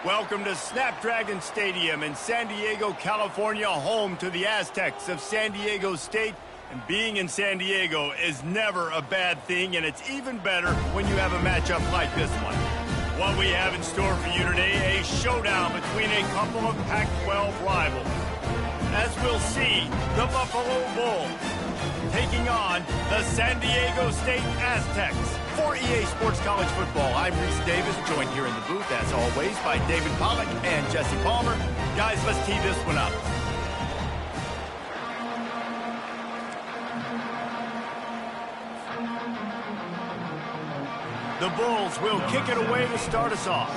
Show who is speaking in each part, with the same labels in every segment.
Speaker 1: Welcome to Snapdragon Stadium in San Diego, California, home to the Aztecs of San Diego State. And being in San Diego is never a bad thing, and it's even better when you have a matchup like this one. What we have in store for you today, a showdown between a couple of Pac-12 rivals. As we'll see, the Buffalo Bulls taking on the San Diego State Aztecs. For EA Sports College Football, I'm Reese Davis, joined here in the booth, as always, by David Pollack and Jesse Palmer. Guys, let's tee this one up. The Bulls will kick it away to start us off.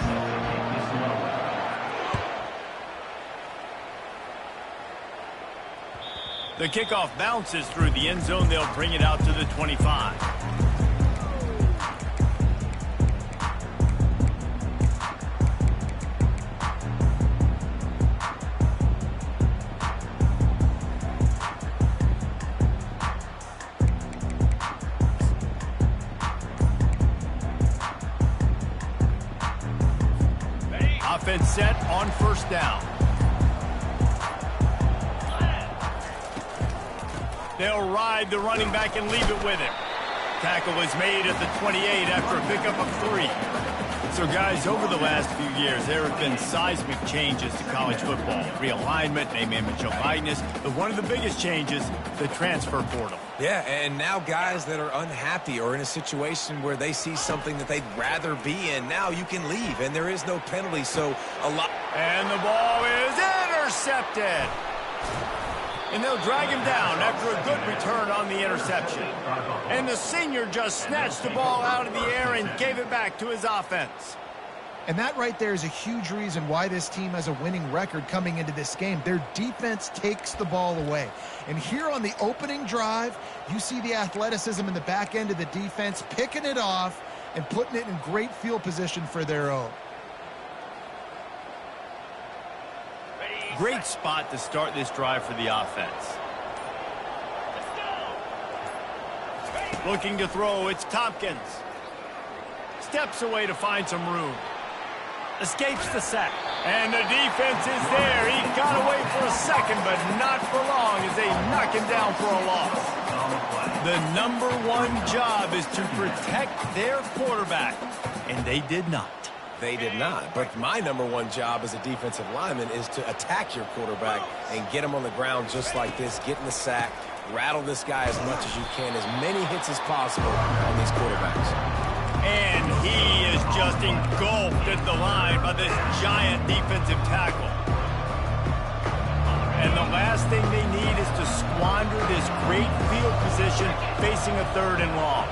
Speaker 1: The kickoff bounces through the end zone. They'll bring it out to the 25. Offense set on first down. They'll ride the running back and leave it with him. Tackle is made at the 28 after a pickup of 3. So, guys, over the last few years, there have been seismic changes to college football. Realignment, name, image, and likeness. But one of the biggest changes, the transfer portal.
Speaker 2: Yeah, and now guys that are unhappy or in a situation where they see something that they'd rather be in, now you can leave, and there is no penalty, so a lot...
Speaker 1: And the ball is intercepted. And they'll drag him down after a good return on the interception. And the senior just snatched the ball out of the air and gave it back to his offense.
Speaker 3: And that right there is a huge reason why this team has a winning record coming into this game. Their defense takes the ball away. And here on the opening drive, you see the athleticism in the back end of the defense, picking it off and putting it in great field position for their own.
Speaker 1: Great spot to start this drive for the offense. Looking to throw, it's Tompkins. Steps away to find some room. Escapes the sack. And the defense is there. He got away for a second, but not for long as they knock him down for a loss. The number one job is to protect their quarterback, and they did not.
Speaker 2: They did not, but my number one job as a defensive lineman is to attack your quarterback and get him on the ground just like this, get in the sack, rattle this guy as much as you can, as many hits as possible on these quarterbacks.
Speaker 1: And he is just engulfed at the line by this giant defensive tackle. And the last thing they need is to squander this great field position facing a 3rd and long.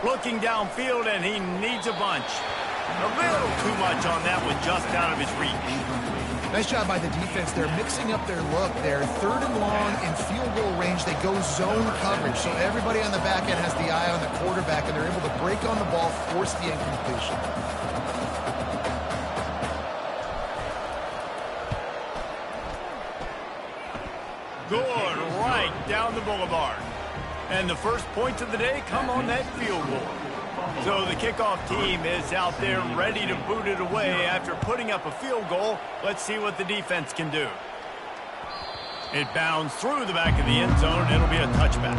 Speaker 1: Looking downfield, and he needs a bunch. A little too much on that one, just out of his reach.
Speaker 3: Nice job by the defense. They're mixing up their look. They're 3rd and long in field goal range. They go zone coverage, so everybody on the back end has the eye on the quarterback, and they're able to break on the ball, force the incompletion.
Speaker 1: Good, right down the boulevard. And the first points of the day come on that field goal. So the kickoff team is out there ready to boot it away after putting up a field goal. Let's see what the defense can do. It bounds through the back of the end zone, and it'll be a touchback.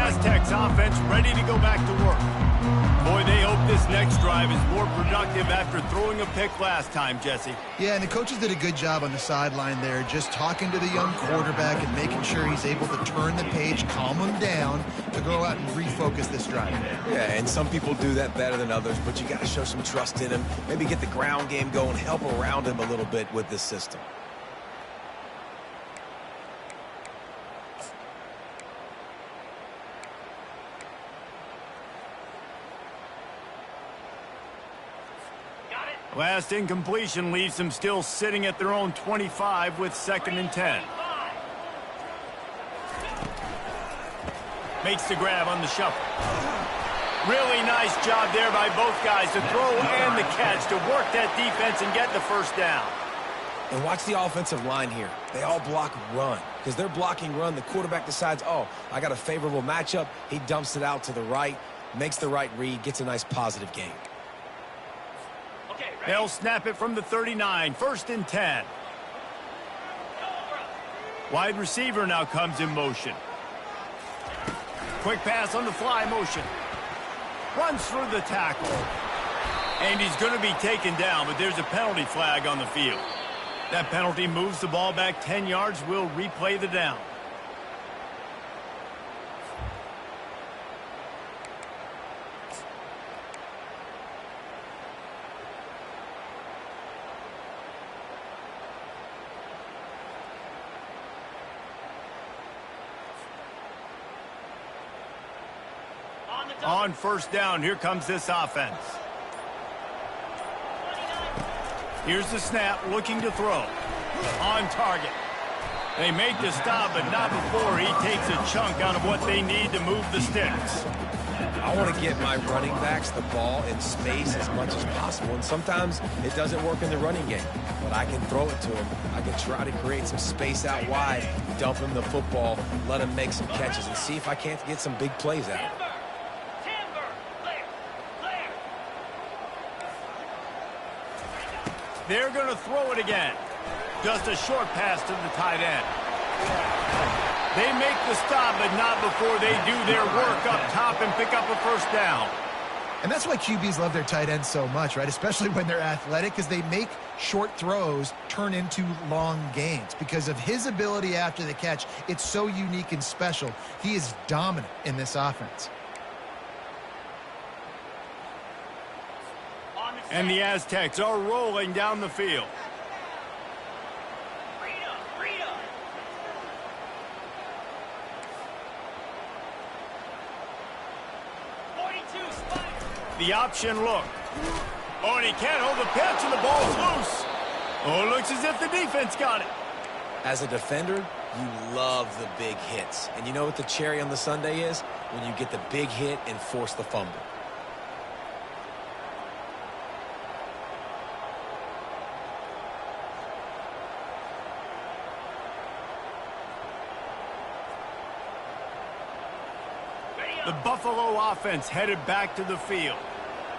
Speaker 1: Aztecs offense ready to go back to work. Boy, they hope this next drive is more productive after throwing a pick last time, Jesse.
Speaker 3: Yeah, and the coaches did a good job on the sideline there, just talking to the young quarterback and making sure he's able to turn the page, calm him down to go out and refocus this drive.
Speaker 2: Yeah, and some people do that better than others, but you got to show some trust in him, maybe get the ground game going, help around him a little bit with this system.
Speaker 1: Last incompletion leaves them still sitting at their own 25 with 2nd and 10. Makes the grab on the shuffle. Really nice job there by both guys to throw and the catch to work that defense and get the first down.
Speaker 2: And watch the offensive line here. They all block run. Because they're blocking run, the quarterback decides, oh, I got a favorable matchup. He dumps it out to the right, makes the right read, gets a nice positive gain.
Speaker 1: Okay, they'll snap it from the 39, 1st and 10. Wide receiver now comes in motion. Quick pass on the fly motion. Runs through the tackle. And he's going to be taken down, but there's a penalty flag on the field. That penalty moves the ball back 10 yards. We'll replay the down. On 1st down, here comes this offense. Here's the snap, looking to throw. On target. They make the stop, but not before he takes a chunk out of what they need to move the sticks.
Speaker 2: I want to get my running backs the ball in space as much as possible, and sometimes it doesn't work in the running game, but I can throw it to him. I can try to create some space out wide, dump him the football, let him make some catches, and see if I can't get some big plays out of it.
Speaker 1: They're going to throw it again. Just a short pass to the tight end. They make the stop, but not before they do their work up top and pick up a 1st down.
Speaker 3: And that's why QBs love their tight ends so much, right? Especially when they're athletic, because they make short throws turn into long gains. Because of his ability after the catch, it's so unique and special. He is dominant in this offense.
Speaker 1: And the Aztecs are rolling down the field. The option look. Oh, and he can't hold the pitch, and the ball's loose. Oh, it looks as if the defense got it.
Speaker 2: As a defender, you love the big hits. And you know what the cherry on the sundae is? When you get the big hit and force the fumble.
Speaker 1: The Buffalo offense headed back to the field.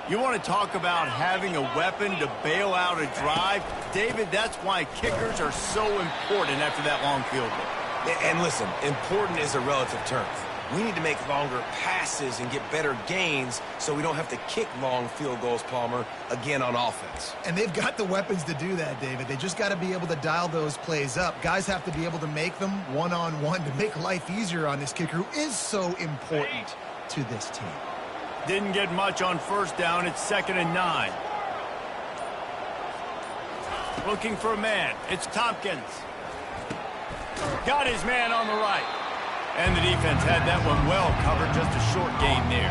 Speaker 1: You want to talk about having a weapon to bail out a drive? David, that's why kickers are so important after that long field goal.
Speaker 2: And listen, important is a relative term. We need to make longer passes and get better gains so we don't have to kick long field goals, Palmer, again on offense.
Speaker 3: And they've got the weapons to do that, David. They just got to be able to dial those plays up. Guys have to be able to make them one-on-one to make life easier on this kicker, who is so important to this team.
Speaker 1: Didn't get much on 1st down. It's 2nd and 9. Looking for a man. It's Tompkins. Got his man on the right. And the defense had that one well covered, just a short gain there.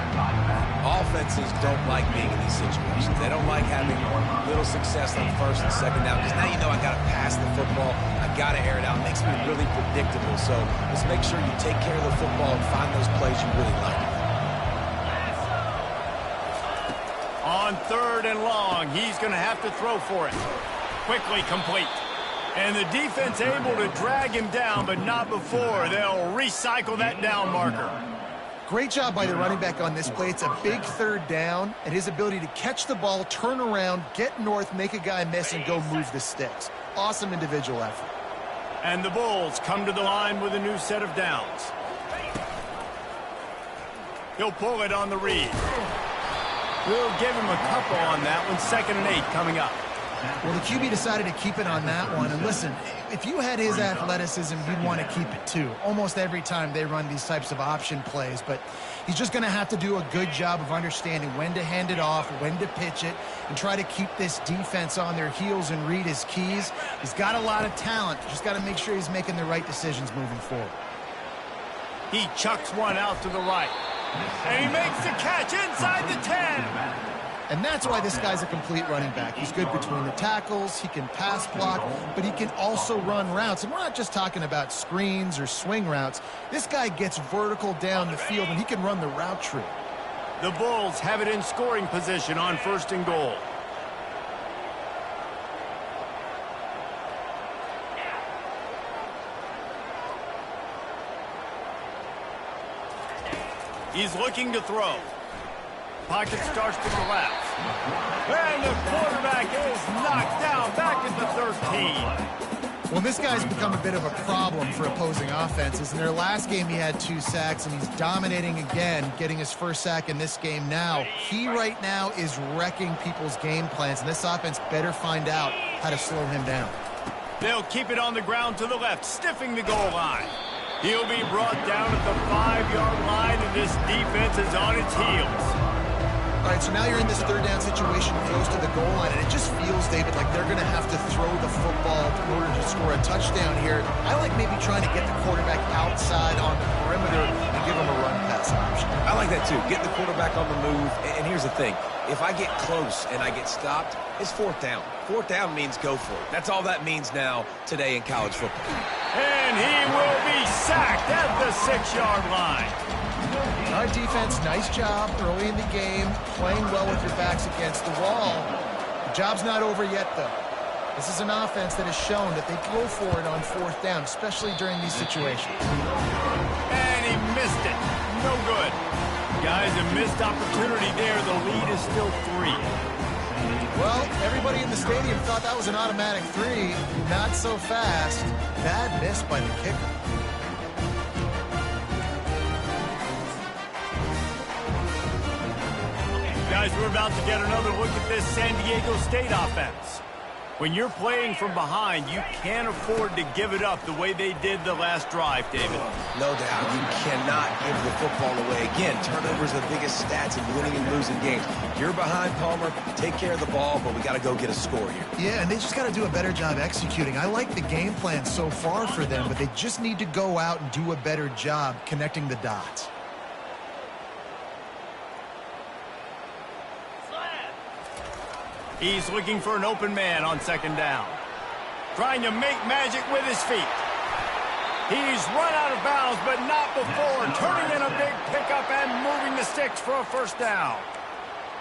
Speaker 2: Offenses don't like being in these situations. They don't like having little success on 1st and 2nd down, because now you know I got to pass the football. I got to air it out. It makes me really predictable. So let's make sure you take care of the football and find those plays you really like.
Speaker 1: On 3rd and long, he's going to have to throw for it. Quickly complete. And the defense able to drag him down, but not before they'll recycle that down marker.
Speaker 3: Great job by the running back on this play. It's a big 3rd down, and his ability to catch the ball, turn around, get north, make a guy miss, and go move the sticks. Awesome individual effort.
Speaker 1: And the Bulls come to the line with a new set of downs. He'll pull it on the read. We'll give him a couple on that one. 2nd and 8 coming up.
Speaker 3: Well, the QB decided to keep it on that one. And listen, if you had his athleticism, you'd want to keep it too. Almost every time they run these types of option plays. But he's just going to have to do a good job of understanding when to hand it off, when to pitch it, and try to keep this defense on their heels and read his keys. He's got a lot of talent. Just got to make sure he's making the right decisions moving forward.
Speaker 1: He chucks one out to the right. And he makes the catch inside the 10.
Speaker 3: And that's why this guy's a complete running back. He's good between the tackles, he can pass block, but he can also run routes. And we're not just talking about screens or swing routes. This guy gets vertical down the field, and he can run the route tree.
Speaker 1: The Bulls have it in scoring position on 1st and goal. He's looking to throw. Pocket starts to the left. And the quarterback is knocked down back at the 13.
Speaker 3: Well, this guy's become a bit of a problem for opposing offenses. In their last game, he had 2 sacks, and he's dominating again, getting his first sack in this game now. He right now is wrecking people's game plans, and this offense better find out how to slow him down.
Speaker 1: They'll keep it on the ground to the left, stiffing the goal line. He'll be brought down at the 5-yard line, and this defense is on its heels.
Speaker 3: All right, so now you're in this 3rd down situation close to the goal line, and it just feels, David, like they're going to have to throw the football in order to score a touchdown here. I like maybe trying to get the quarterback outside on the perimeter and give him a run-pass option.
Speaker 2: I like that, too. Get the quarterback on the move. And here's the thing. If I get close and I get stopped, it's 4th down. 4th down means go for it. That's all that means now today in college football.
Speaker 1: And he will be sacked at the 6-yard line.
Speaker 3: All right, defense, nice job early in the game, playing well with your backs against the wall. The job's not over yet, though. This is an offense that has shown that they go for it on 4th down, especially during these situations.
Speaker 1: And he missed it. No good. Guys, a missed opportunity there. The lead is still 3.
Speaker 3: Well, everybody in the stadium thought that was an automatic 3. Not so fast. Bad miss by the kicker.
Speaker 1: Guys, we're about to get another look at this San Diego State offense. When you're playing from behind, you can't afford to give it up the way they did the last drive, David.
Speaker 2: No doubt. You cannot give the football away. Again, turnovers are the biggest stats in winning and losing games. You're behind, Palmer. Take care of the ball, but we got to go get a score here.
Speaker 3: Yeah, and they just got to do a better job executing. I like the game plan so far for them, but they just need to go out and do a better job connecting the dots.
Speaker 1: He's looking for an open man on 2nd down. Trying to make magic with his feet. He's run out of bounds, but not before turning in a big pickup and moving the sticks for a 1st down.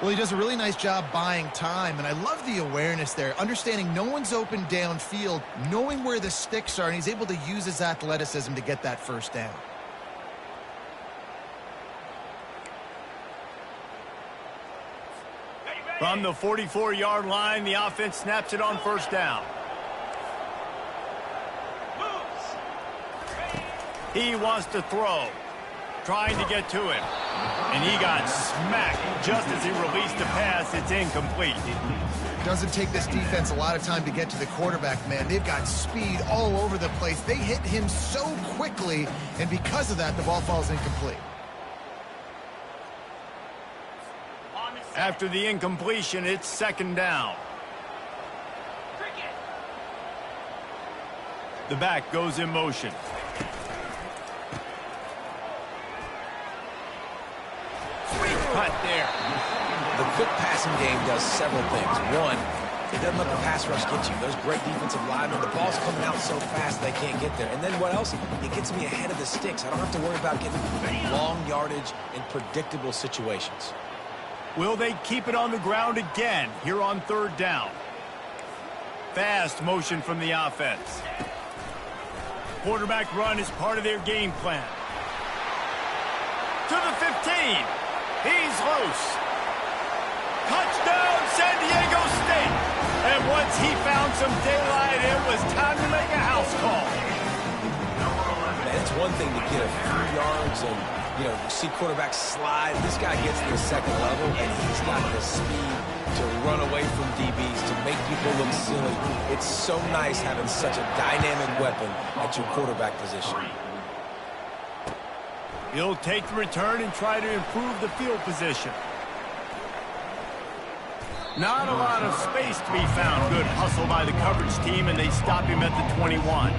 Speaker 3: Well, he does a really nice job buying time, and I love the awareness there, understanding no one's open downfield, knowing where the sticks are, and he's able to use his athleticism to get that 1st down.
Speaker 1: From the 44-yard line, the offense snaps it on 1st down. He wants to throw, trying to get to him. And he got smacked just as he released the pass. It's incomplete.
Speaker 3: Doesn't take this defense a lot of time to get to the quarterback, man. They've got speed all over the place. They hit him so quickly, and because of that, the ball falls incomplete.
Speaker 1: After the incompletion, it's 2nd down. The back goes in motion. Sweet cut there.
Speaker 2: The quick passing game does several things. One, it doesn't let the pass rush get you. Those great defensive linemen, the ball's coming out so fast they can't get there. And then what else? It gets me ahead of the sticks. I don't have to worry about getting long yardage in predictable situations.
Speaker 1: Will they keep it on the ground again here on 3rd down? Fast motion from the offense. Quarterback run is part of their game plan. To the 15. He's loose. Touchdown, San Diego State. And once he found some daylight, it was time to make a house call.
Speaker 2: Man, it's one thing to get a few yards and see quarterbacks slide. This guy gets to the 2nd level, and he's got the speed to run away from DBs, to make people look silly. It's so nice having such a dynamic weapon at your quarterback position.
Speaker 1: He'll take the return and try to improve the field position. Not a lot of space to be found. Good hustle by the coverage team, and they stop him at the 21.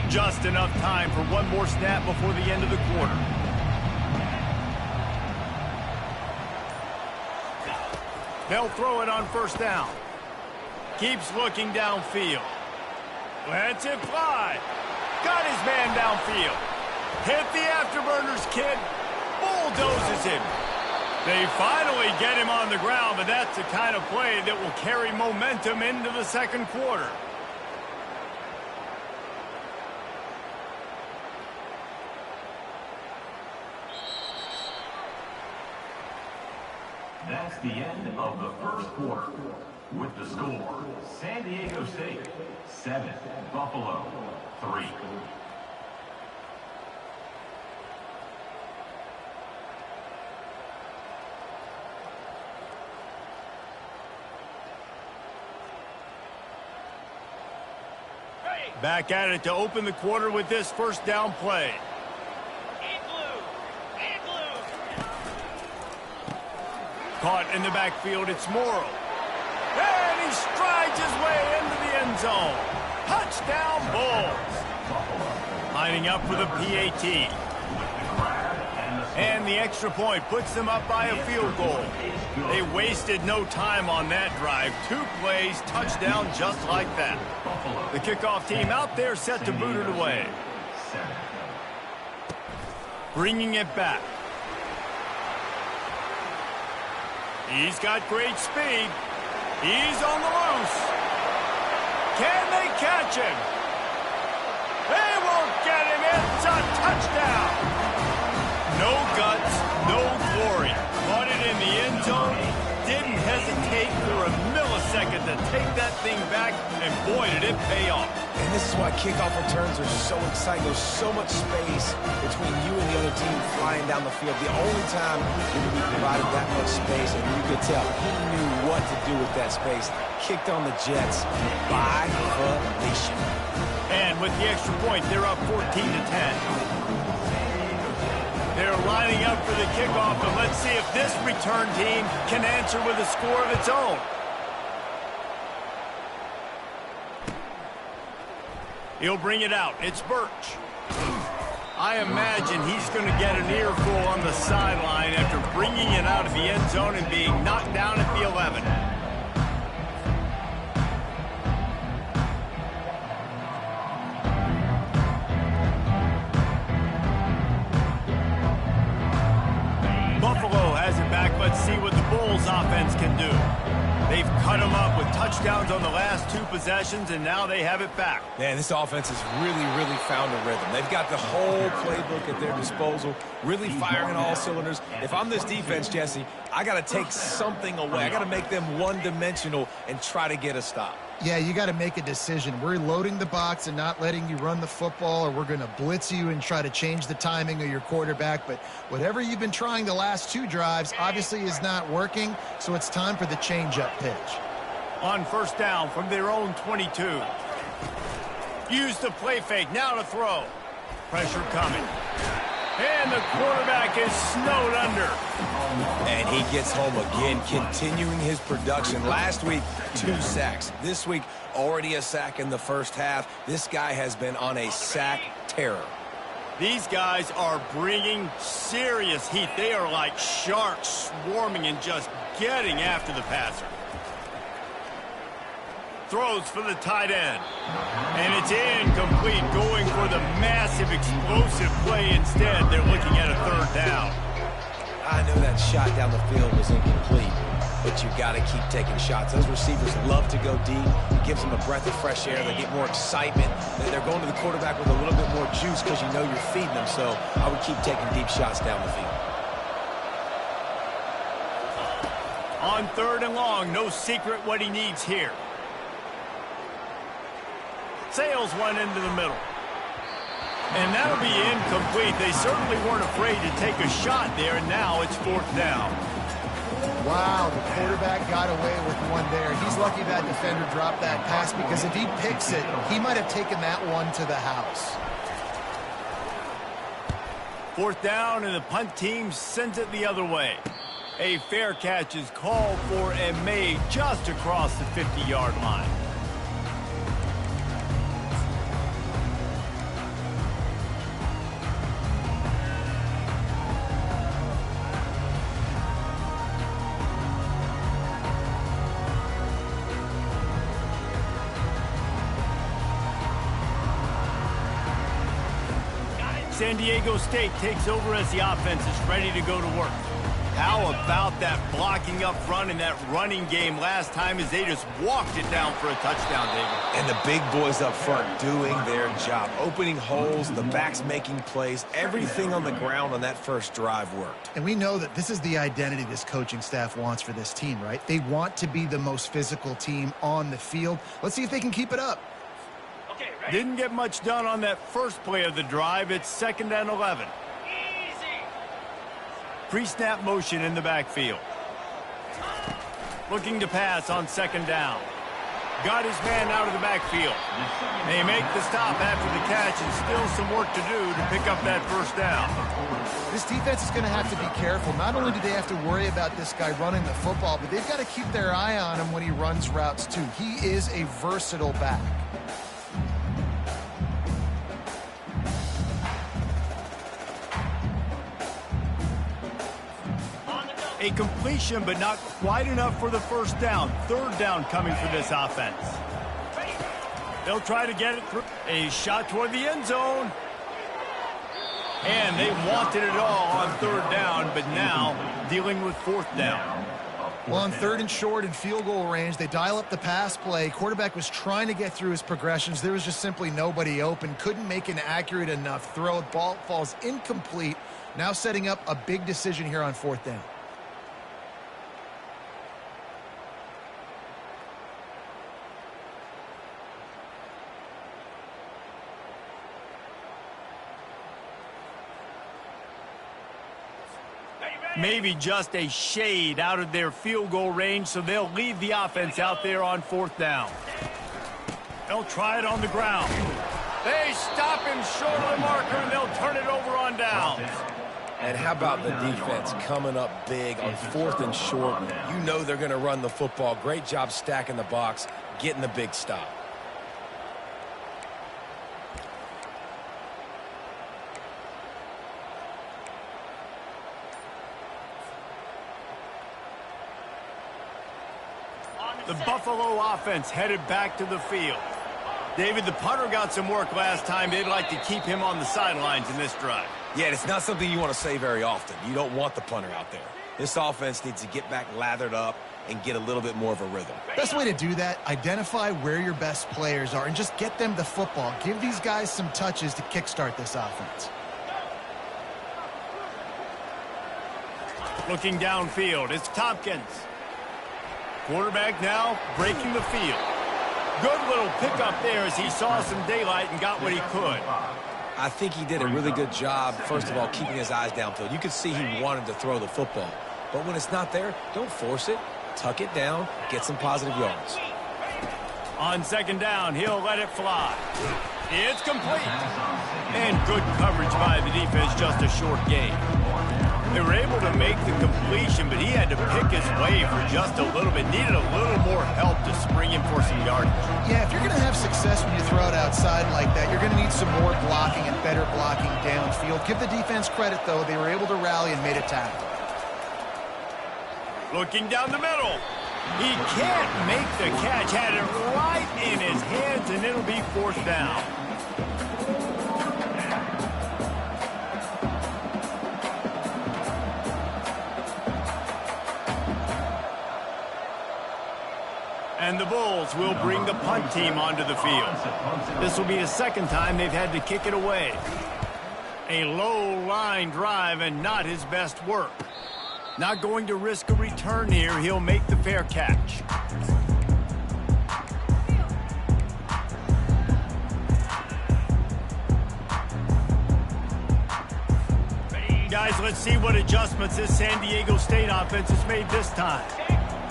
Speaker 1: Just enough time for one more snap before the end of the quarter. They'll throw it on 1st down. Keeps looking downfield. Lets it fly. Got his man downfield. Hit the afterburners, kid. Bulldozes him. They finally get him on the ground, but that's the kind of play that will carry momentum into the second quarter.
Speaker 4: That's the end of the first quarter. With the score, San Diego State 7, Buffalo 3.
Speaker 1: Back at it to open the quarter with this first down play. Caught in the backfield, it's Morrow. And he strides his way into the end zone. Touchdown, Bulls. Lining up for the PAT. And the extra point puts them up by a field goal. They wasted no time on that drive. 2 plays, touchdown just like that. The kickoff team out there set to boot it away. Bringing it back. He's got great speed. He's on the loose. Can they catch him? They won't get him. It's a touchdown. No guts, no glory. Caught it in the end zone. Didn't hesitate for a millisecond to take that thing back, and boy, did it pay off.
Speaker 2: And this is why kickoff returns are so exciting. There's so much space between you and the other team flying down the field. The only time you're going to be provided that much space, and you could tell he knew what to do with that space. Kicked on the Jets by volition.
Speaker 1: And with the extra point, they're up 14-10. They're lining up for the kickoff, and let's see if this return team can answer with a score of its own. He'll bring it out. It's Birch. I imagine he's going to get an earful on the sideline after bringing it out of the end zone and being knocked down at the 11. Buffalo has it back. Let's see what the Bulls offense can do. They've cut them up with touchdowns on the last 2 possessions, and now they have it back.
Speaker 2: Man, this offense has really found a rhythm. They've got the whole playbook at their disposal, really firing all cylinders. If I'm this defense, Jesse, I got to take something away. I got to make them one-dimensional and try to get a stop.
Speaker 3: Yeah, you got to make a decision. We're loading the box and not letting you run the football, or we're going to blitz you and try to change the timing of your quarterback. But whatever you've been trying the last 2 drives obviously is not working, so it's time for the change-up pitch.
Speaker 1: On first down from their own 22. Use the play fake, now to throw. Pressure coming. And the quarterback is snowed under.
Speaker 2: And he gets home again, continuing his production. Last week, 2 sacks. This week, already a sack in the first half. This guy has been on a sack terror.
Speaker 1: These guys are bringing serious heat. They are like sharks swarming and just getting after the passer. Throws for the tight end. And it's incomplete, going for the massive explosive play instead. They're looking at a 3rd down.
Speaker 2: I knew that shot down the field was incomplete, but you got to keep taking shots. Those receivers love to go deep. It gives them a breath of fresh air. They get more excitement. They're going to the quarterback with a little bit more juice because you know you're feeding them. So I would keep taking deep shots down the field.
Speaker 1: On 3rd and long, no secret what he needs here. Sails one into the middle. And that'll be incomplete. They certainly weren't afraid to take a shot there, and now it's 4th down.
Speaker 3: Wow, the quarterback got away with one there. He's lucky that defender dropped that pass, because if he picks it, he might have taken that one to the house.
Speaker 1: 4th down, and the punt team sends it the other way. A fair catch is called for and made just across the 50-yard line. San Diego State takes over as the offense is ready to go to work. How about that blocking up front and that running game last time as they just walked it down for a touchdown, David?
Speaker 2: And the big boys up front doing their job. Opening holes, the backs making plays. Everything on the ground on that first drive worked.
Speaker 3: And we know that this is the identity this coaching staff wants for this team, right? They want to be the most physical team on the field. Let's see if they can keep it up.
Speaker 1: Didn't get much done on that first play of the drive. It's 2nd and 11. Pre-snap motion in the backfield. Looking to pass on 2nd down. Got his man out of the backfield. They make the stop after the catch and still some work to do to pick up that first down.
Speaker 3: This defense is going to have to be careful. Not only do they have to worry about this guy running the football, but they've got to keep their eye on him when he runs routes too. He is a versatile back.
Speaker 1: A completion, but not quite enough for the first down. 3rd down coming for this offense. They'll try to get it through. A shot toward the end zone. And they wanted it all on 3rd down, but now dealing with 4th down.
Speaker 3: Well, on 3rd and short and field goal range, they dial up the pass play. Quarterback was trying to get through his progressions. There was just simply nobody open. Couldn't make an accurate enough throw. Ball falls incomplete. Now setting up a big decision here on 4th down.
Speaker 1: Maybe just a shade out of their field goal range, so they'll leave the offense out there on 4th down. They'll try it on the ground. They stop him short of the marker, and they'll turn it over on downs.
Speaker 2: And how about the defense coming up big on 4th and short? You know they're going to run the football. Great job stacking the box, getting the big stop.
Speaker 1: The Buffalo offense headed back to the field. David, the punter got some work last time. They'd like to keep him on the sidelines in this drive.
Speaker 2: Yeah, it's not something you want to say very often. You don't want the punter out there. This offense needs to get back lathered up and get a little bit more of a rhythm.
Speaker 3: Best way to do that, identify where your best players are and just get them the football. Give these guys some touches to kickstart this offense.
Speaker 1: Looking downfield, it's Tompkins. Quarterback now breaking the field. Good little pickup there as he saw some daylight and got what he could.
Speaker 2: I think he did a really good job, first of all, keeping his eyes downfield. You could see he wanted to throw the football. But when it's not there, don't force it. Tuck it down, get some positive yards.
Speaker 1: On 2nd down, he'll let it fly. It's complete. And good coverage by the defense, just a short gain. They were able to make the completion, but he had to pick his way for just a little bit. Needed a little more help to spring him for some yardage.
Speaker 3: Yeah, if you're going to have success when you throw it outside like that, you're going to need some more blocking and better blocking downfield. Give the defense credit, though. They were able to rally and made a tackle.
Speaker 1: Looking down the middle. He can't make the catch. Had it right in his hands, and it'll be 4th down. And the Bulls will bring the punt team onto the field. This will be the 2nd time they've had to kick it away. A low-line drive and not his best work. Not going to risk a return here. He'll make the fair catch. Guys, let's see what adjustments this San Diego State offense has made this time.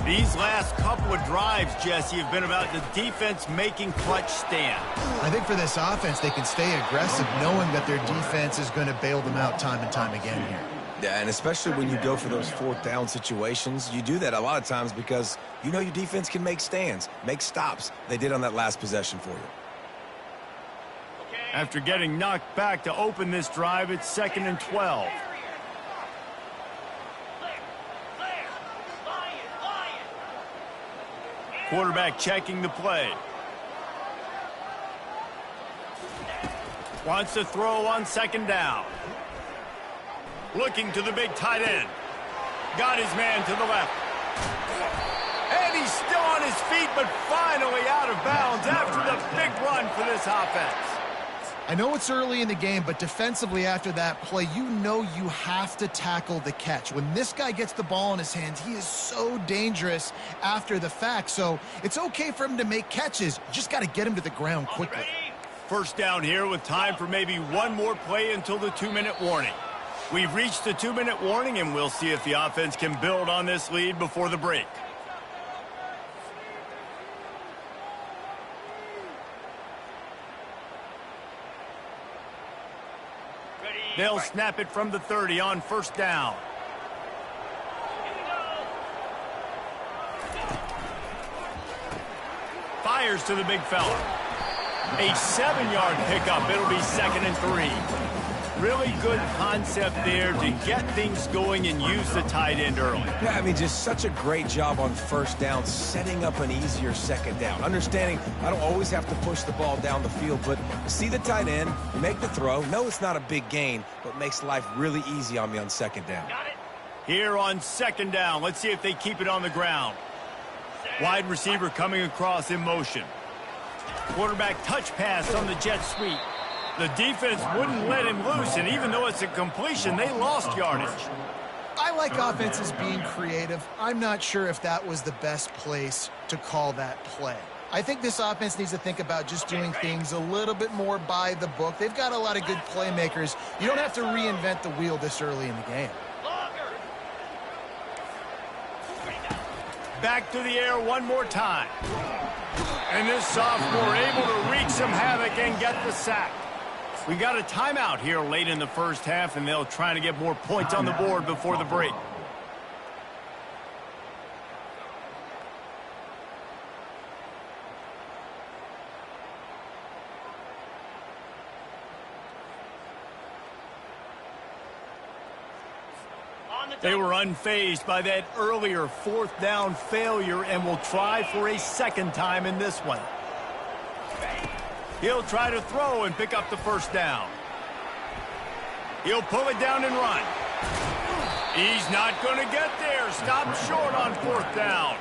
Speaker 1: These last couple of drives, Jesse, have been about the defense making clutch stand.
Speaker 3: I think for this offense, they can stay aggressive knowing that their defense is going to bail them out time and time again here.
Speaker 2: Yeah, and especially when you go for those 4th down situations, you do that a lot of times because you know your defense can make stands, make stops. They did on that last possession for you.
Speaker 1: After getting knocked back to open this drive, it's 2nd and 12. Quarterback checking the play. Wants to throw on second down. Looking to the big tight end. Got his man to the left. And he's still on his feet, but finally out of bounds after the big run for this offense.
Speaker 3: I know it's early in the game, but defensively after that play, you know you have to tackle the catch. When this guy gets the ball in his hands, he is so dangerous after the fact. So it's okay for him to make catches. You just got to get him to the ground quickly.
Speaker 1: First down here with time for maybe one more play until the 2-minute warning. We've reached the 2-minute warning, and we'll see if the offense can build on this lead before the break. They'll snap it from the 30 on first down. Fires to the big fella. A 7-yard pickup. It'll be 2nd and 3. Really good concept there to get things going and use the tight end early.
Speaker 2: Yeah, I mean, just such a great job on first down, setting up an easier second down. Understanding I don't always have to push the ball down the field, but see the tight end, make the throw. No, it's not a big gain, but makes life really easy on me on second down.
Speaker 1: Here on second down, let's see if they keep it on the ground. Wide receiver coming across in motion. Quarterback touch pass on the jet sweep. The defense wouldn't let him loose, and even though it's a completion, they lost yardage.
Speaker 3: I like offenses being creative. I'm not sure if that was the best place to call that play. I think this offense needs to think about just doing things a little bit more by the book. They've got a lot of good playmakers. You don't have to reinvent the wheel this early in the game.
Speaker 1: Back to the air one more time. And this sophomore able to wreak some havoc and get the sack. We got a timeout here late in the first half, and they'll try to get more points on the board before the break. They were unfazed by that earlier 4th down failure and will try for a second time in this one. He'll try to throw and pick up the first down. He'll pull it down and run. He's not going to get there. Stop short on 4th down.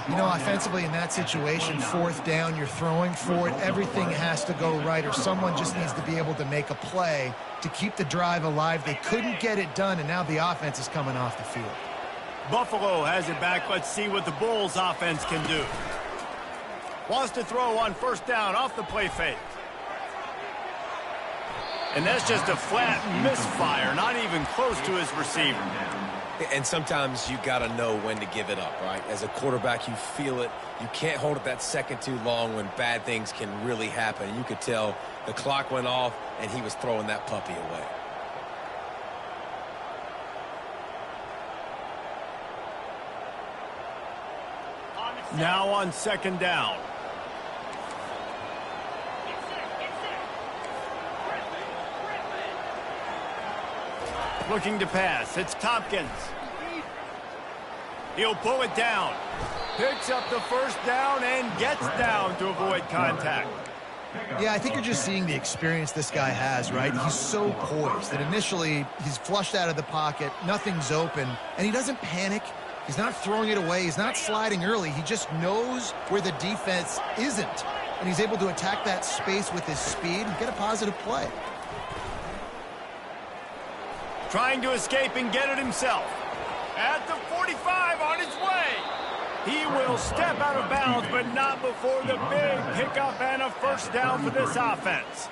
Speaker 3: You know, offensively in that situation, 4th down, you're throwing for it. Everything has to go right, or someone just needs to be able to make a play to keep the drive alive. They couldn't get it done, and now the offense is coming off the field.
Speaker 1: Buffalo has it back. Let's see what the Bulls offense can do. Wants to throw on 1st down off the play fake. And that's just a flat misfire, not even close to his receiver.
Speaker 2: And sometimes you got to know when to give it up, right? As a quarterback, you feel it. You can't hold it that second too long when bad things can really happen. You could tell the clock went off, and he was throwing that puppy away.
Speaker 1: Now on 2nd down. Looking to pass. It's Tompkins. He'll pull it down. Picks up the 1st down and gets down to avoid contact.
Speaker 3: Yeah, I think you're just seeing the experience this guy has, right? He's so poised that initially he's flushed out of the pocket, nothing's open, and he doesn't panic. He's not throwing it away. He's not sliding early. He just knows where the defense isn't, and he's able to attack that space with his speed and get a positive play.
Speaker 1: Trying to escape and get it himself. At the 45 on his way. He will step out of bounds, but not before the big pickup and a 1st down for this offense.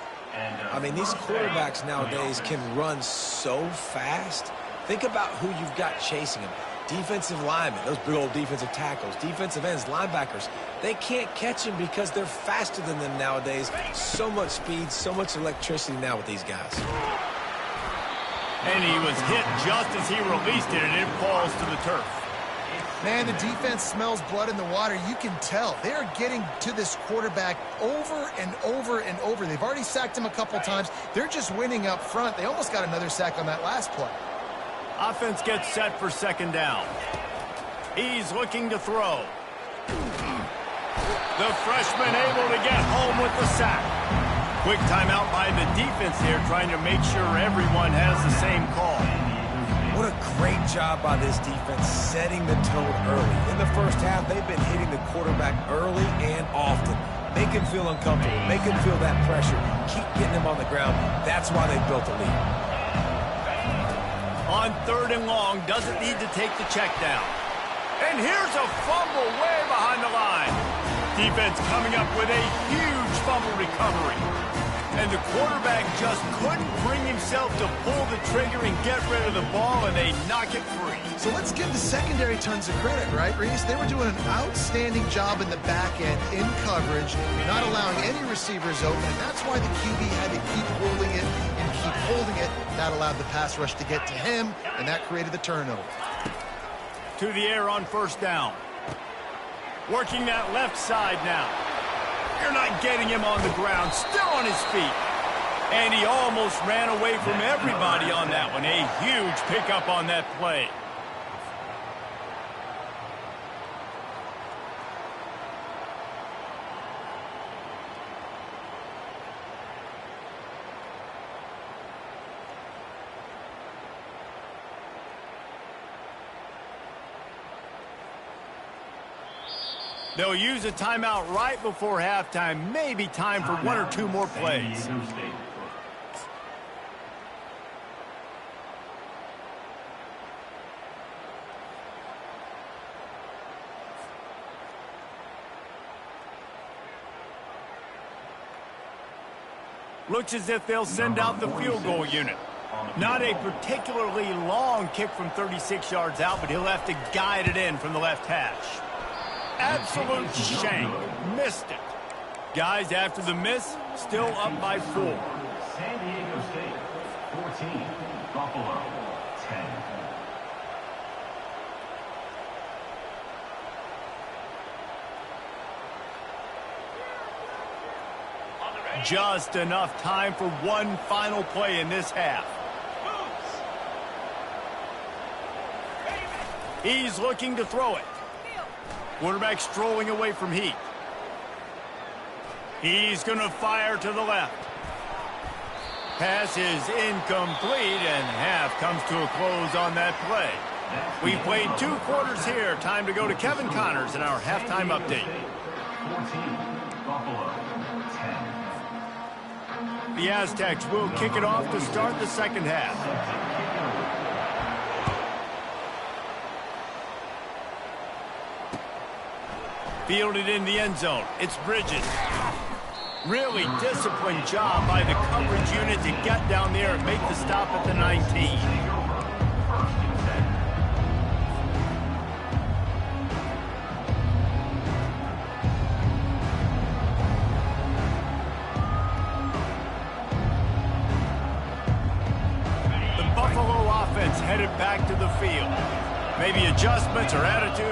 Speaker 2: I mean, these quarterbacks nowadays can run so fast. Think about who you've got chasing him. Defensive linemen, those big old defensive tackles, defensive ends, linebackers. They can't catch him because they're faster than them nowadays. So much speed, so much electricity now with these guys.
Speaker 1: And he was hit just as he released it, and it falls to the turf.
Speaker 3: Man, the defense smells blood in the water. You can tell. They are getting to this quarterback over and over and over. They've already sacked him a couple times. They're just winning up front. They almost got another sack on that last play.
Speaker 1: Offense gets set for 2nd down. He's looking to throw. The freshman able to get home with the sack. Quick timeout by the defense there, trying to make sure everyone has the same call.
Speaker 2: What a great job by this defense setting the tone early. In the first half, they've been hitting the quarterback early and often. Make him feel uncomfortable. Make him feel that pressure. Keep getting him on the ground. That's why they built the lead.
Speaker 1: On 3rd and long, doesn't need to take the check down. And here's a fumble way behind the line. Defense coming up with a huge fumble recovery. And the quarterback just couldn't bring himself to pull the trigger and get rid of the ball, and they knock it free.
Speaker 3: So let's give the secondary tons of credit, right, Reese? They were doing an outstanding job in the back end in coverage, not allowing any receivers open, and that's why the QB had to keep holding it and keep holding it. That allowed the pass rush to get to him, and that created the turnover.
Speaker 1: To the air on 1st down. Working that left side now. You're not getting him on the ground, still on his feet. And he almost ran away from everybody on that one. A huge pickup on that play. They'll use a timeout right before halftime. Maybe time for 1 or 2 more plays. Looks as if they'll send out the field goal unit. Not a particularly long kick from 36 yards out, but he'll have to guide it in from the left hash. Absolute shank. Missed it. Guys, after the miss, still up by 4.
Speaker 4: San Diego State, 14. Buffalo, 10.
Speaker 1: Just enough time for one final play in this half. He's looking to throw it. Quarterback strolling away from Heat. He's going to fire to the left. Pass is incomplete, and half comes to a close on that play. We played 2 quarters here. Time to go to Kevin Connors in our halftime update.
Speaker 4: 14. Buffalo, 10.
Speaker 1: The Aztecs will kick it off to start the second half. Fielded in the end zone. It's Bridges. Really disciplined job by the coverage unit to get down there and make the stop at the 19. The Buffalo offense headed back to the field. Maybe adjustments or attitude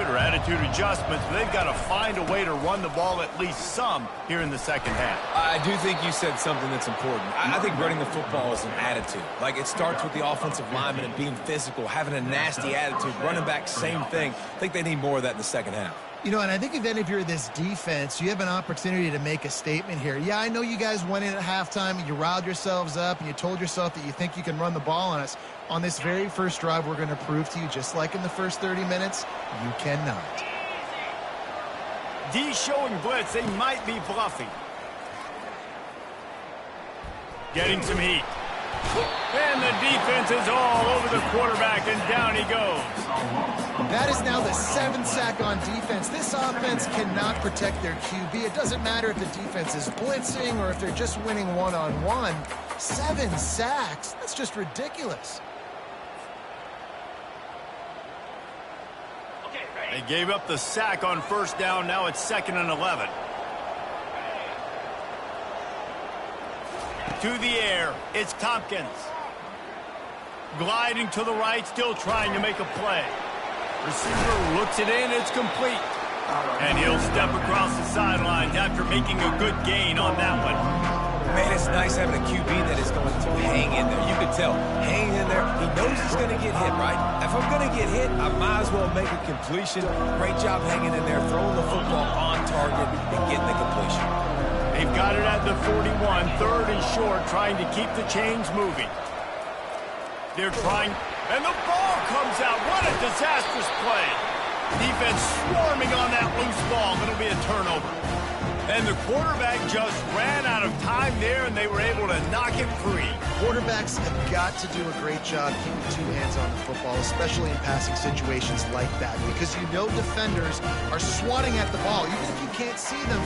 Speaker 1: adjustments, but they've got to find a way to run the ball at least some here in the second half.
Speaker 2: I do think you said something that's important. I think running the football is an attitude. Like, it starts with the offensive lineman and being physical, having a nasty attitude. Running back, same thing. I think they need more of that in the second half.
Speaker 3: You know, and I think then if you're this defense, you have an opportunity to make a statement here. Yeah, I know you guys went in at halftime and you riled yourselves up and you told yourself that you think you can run the ball on us. On this very first drive, we're going to prove to you, just like in the first 30 minutes, you cannot.
Speaker 1: D showing blitz. They might be bluffing. Getting some heat. And the defense is all over the quarterback, and down he goes.
Speaker 3: That is now the 7th sack on defense. This offense cannot protect their QB. It doesn't matter if the defense is blitzing or if they're just winning one-on-one. 7 sacks? That's just ridiculous.
Speaker 1: They gave up the sack on first down. Now it's 2nd and 11. To the air, it's Tompkins. Gliding to the right, still trying to make a play. Receiver looks it in, it's complete. And he'll step across the sidelines after making a good gain on that one.
Speaker 2: Man, it's nice having a QB that is going to hang in there. You can tell, hanging in there. He knows he's going to get hit, right? If I'm going to get hit, I might as well make a completion. Great job hanging in there, throwing the football on target and getting the completion.
Speaker 1: They've got it at the 41, third and short, trying to keep the chains moving. They're trying, and the ball comes out. What a disastrous play. Defense swarming on that loose ball. It'll be a turnover. And the quarterback just ran out of time there, and they were able to knock it free.
Speaker 3: Quarterbacks have got to do a great job keeping two hands on the football, especially in passing situations like that, because you know defenders are swatting at the ball. Even if you can't see them,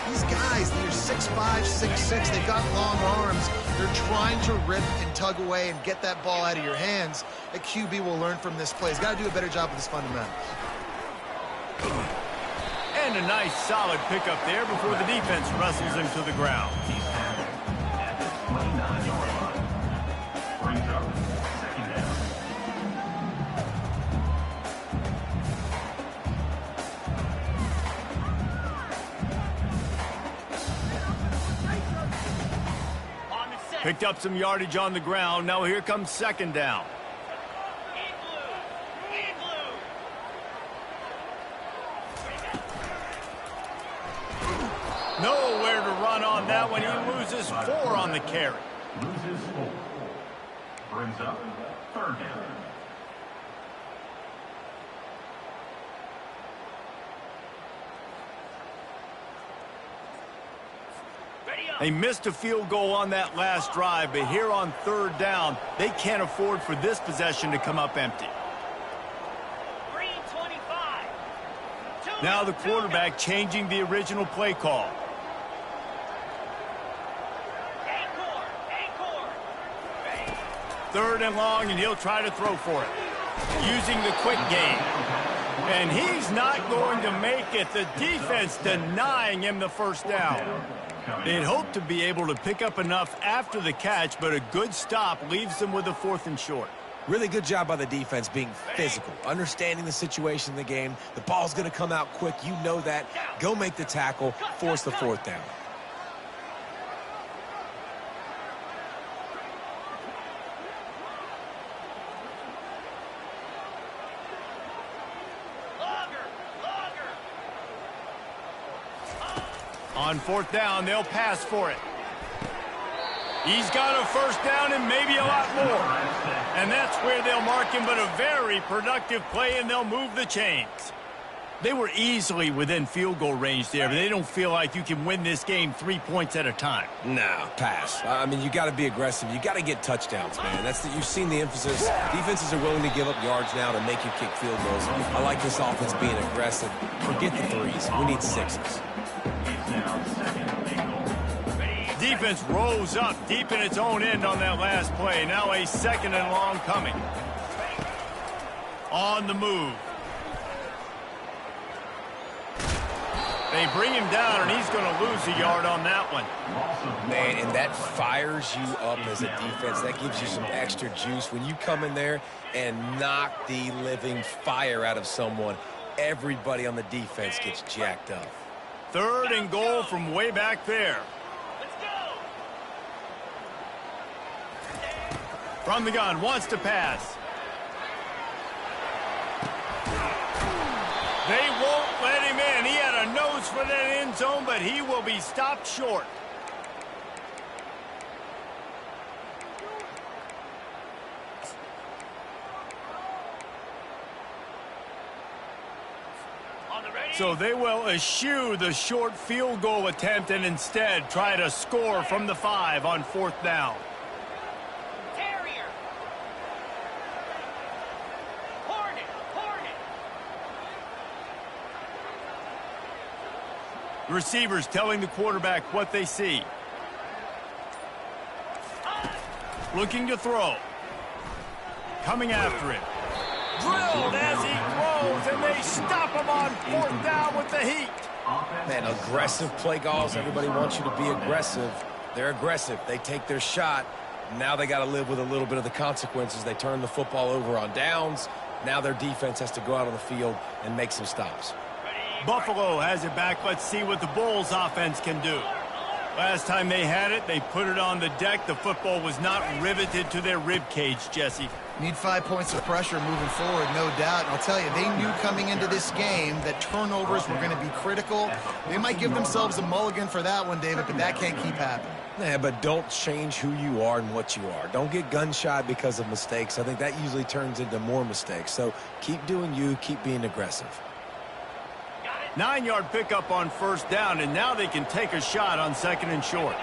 Speaker 3: these guys, they're 6'5", 6'6", they've got long arms. They're trying to rip and tug away and get that ball out of your hands. A QB will learn from this play. He's got to do a better job with his fundamentals.
Speaker 1: And a nice, solid pickup there before the defense wrestles him to the ground.
Speaker 4: At the 29-yard line. Brings up second down.
Speaker 1: Picked up some yardage on the ground. Now here comes second down. Nowhere to run on that one. He loses 4 on the carry.
Speaker 4: Loses 4. Brings up third down.
Speaker 1: They missed a field goal on that last drive, but here on third down, they can't afford for this possession to come up empty. Now the quarterback changing the original play call. Third and long, and he'll try to throw for it. Using the quick game. And he's not going to make it. The defense denying him the first down. They'd hope to be able to pick up enough after the catch, but a good stop leaves them with a 4th and short.
Speaker 2: Really good job by the defense being physical, understanding the situation in the game. The ball's going to come out quick. You know that. Go make the tackle, force the 4th down.
Speaker 1: On 4th down, they'll pass for it. He's got a first down and maybe a lot more. And that's where they'll mark him, but a very productive play, and they'll move the chains. They were easily within field goal range there, but they don't feel like you can win this game 3 points at a time.
Speaker 2: No, pass. I mean, you got to be aggressive. You got to get touchdowns, man. You've seen the emphasis. Defenses are willing to give up yards now to make you kick field goals. I like this offense being aggressive. Forget the 3s. We need 6s.
Speaker 1: Defense rose up deep in its own end on that last play. Now a 2nd and long coming. On the move. They bring him down, and he's going to lose a yard on that one.
Speaker 2: Man, and that fires you up as a defense. That gives you some extra juice. When you come in there and knock the living fire out of someone, everybody on the defense gets jacked up.
Speaker 1: 3rd and goal from way back there. From the gun, wants to pass. They won't let him in. He had a nose for that end zone, but he will be stopped short. So they will eschew the short field goal attempt and instead try to score from the 5 on 4th down. Receivers telling the quarterback what they see. Looking to throw. Coming after him. Drilled as he throws, and they stop him on 4th down with the heat.
Speaker 2: Man, aggressive play calls. Everybody wants you to be aggressive. They're aggressive. They take their shot. Now they got to live with a little bit of the consequences. They turn the football over on downs. Now their defense has to go out on the field and make some stops.
Speaker 1: Buffalo has it back. Let's see what the Bulls offense can do. Last time they had it, they put it on the deck. The football was not riveted to their rib cage, Jesse.
Speaker 3: Need 5 points of pressure moving forward, no doubt. And I'll tell you, they knew coming into this game that turnovers were going to be critical. They might give themselves a mulligan for that one, David, but that can't keep happening.
Speaker 2: Yeah, but don't change who you are and what you are. Don't get gun-shy because of mistakes. I think that usually turns into more mistakes. So keep doing you, keep being aggressive.
Speaker 1: 9-yard pickup on first down, and now they can take a shot on second and short.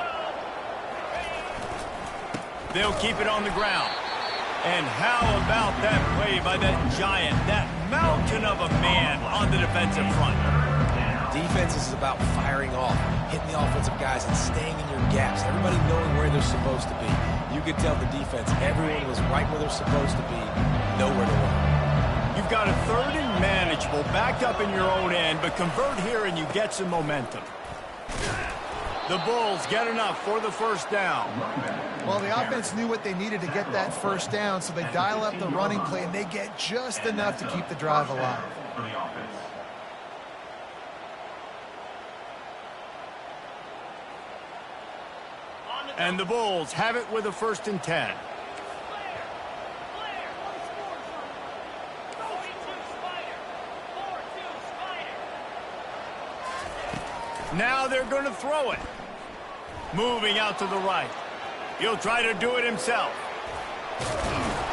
Speaker 1: They'll keep it on the ground. And how about that play by that giant, that mountain of a man on the defensive front?
Speaker 2: Defense is about firing off, hitting the offensive guys, and staying in your gaps. Everybody knowing where they're supposed to be. You could tell the defense, everyone was right where they're supposed to be, nowhere to run.
Speaker 1: You've got a third and manageable, backed up in your own end, but convert here and you get some momentum. The Bulls get enough for the first down.
Speaker 3: Well, the offense knew what they needed to get that first down, so they dial up the running play, and they get just enough to keep the drive alive.
Speaker 4: For the offense.
Speaker 1: And the Bulls have it with a 1st and 10. Now they're going to throw it. Moving out to the right. He'll try to do it himself.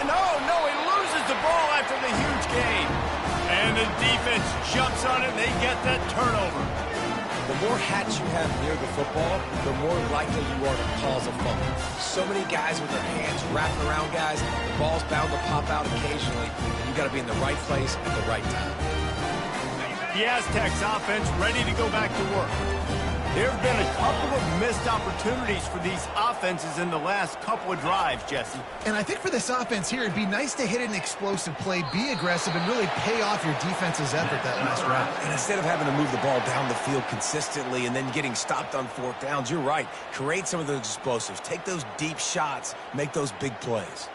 Speaker 1: No, he loses the ball after the huge gain. And the defense jumps on it, and they get that turnover.
Speaker 2: The more hats you have near the football, the more likely you are to cause a fumble. So many guys with their hands wrapping around guys, the ball's bound to pop out occasionally, and you got to be in the right place at the right time.
Speaker 1: The Aztecs offense ready to go back to work. There have been a couple of missed opportunities for these offenses in the last couple of drives, Jesse.
Speaker 3: And I think for this offense here, it'd be nice to hit an explosive play, be aggressive, and really pay off your defense's effort that last round.
Speaker 2: And instead of having to move the ball down the field consistently and then getting stopped on 4th downs, you're right. Create some of those explosives. Take those deep shots. Make those big plays.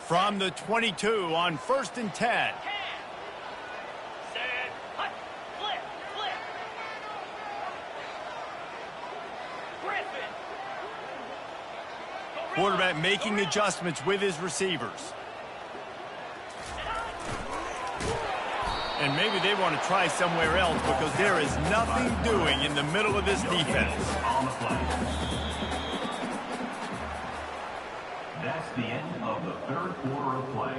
Speaker 1: From the 22 on 1st and 10. Quarterback making adjustments with his receivers. And maybe they want to try somewhere else because there is nothing doing in the middle of this defense.
Speaker 4: On the play. That's the end of the 3rd quarter of play.